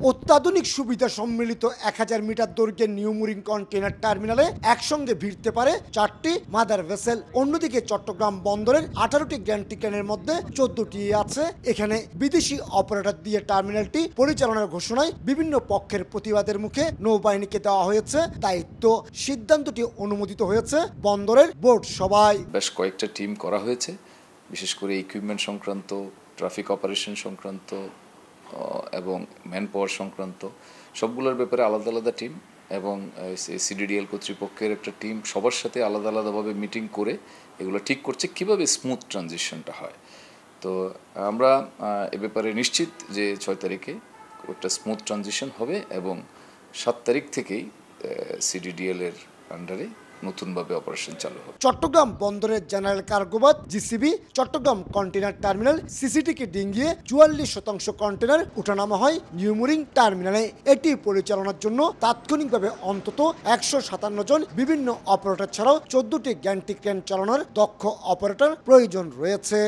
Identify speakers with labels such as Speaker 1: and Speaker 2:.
Speaker 1: অত্যাধুনিক সুবিধা সম্মিলিত 1000 মিটার দৈর্ঘ্যের নিউ মুরিং কন্টেইনার টার্মিনালে একসঙ্গে ভিড়তে পারে 4টি মাদার ভেসেল। অন্যদিকে চট্টগ্রাম বন্দরের 18টি গ্যান্ট্রি ক্রেনের মধ্যে 14টি আছে। এখানে বিদেশি অপারেটর দিয়ে টার্মিনালটি পরিচালনার ঘোষণায় বিভিন্ন পক্ষের প্রতিবাদের মুখে নৌবাহিনীকে দেওয়া হয়েছে দায়িত্ব। সিদ্ধান্তটি অনুমোদিত হয়েছে বন্দরের বোর্ড সভায়।
Speaker 2: বেশ কয়েকটা টিম করা হয়েছে, বিশেষ করে ইকুইপমেন্ট সংক্রান্ত, ট্রাফিক অপারেশন সংক্রান্ত এবং ম্যান পাওয়ার সংক্রান্ত সবগুলোর ব্যাপারে আলাদা আলাদা টিম এবং সিডিডিএল কর্তৃপক্ষের একটা টিম সবার সাথে আলাদা আলাদাভাবে মিটিং করে এগুলো ঠিক করছে কীভাবে স্মুথ ট্রানজিশনটা হয়। তো আমরা এ ব্যাপারে নিশ্চিত যে 6 তারিখে একটা স্মুথ ট্রানজিশন হবে এবং 7 তারিখ থেকেই সিডিডিএল এর আন্ডারে নতুনভাবে অপারেশন চালু হবে।
Speaker 1: চট্টগ্রাম বন্দরের জেনারেল কার্গোবাদ জিসিবি চট্টগ্রাম কন্টেইনার টার্মিনাল সিসিটিকে ডিঙ্গিয়ে 44% কন্টেইনার উঠানামা হয় নিউ মুরিং টার্মিনালে। এটি পরিচালনার জন্য তাৎক্ষণিকভাবে অন্তত 157 জন বিভিন্ন অপারেটর ছাড়াও 14টি গ্যান্ট্রি ক্রেন চালানোর দক্ষ অপারেটর প্রয়োজন রয়েছে।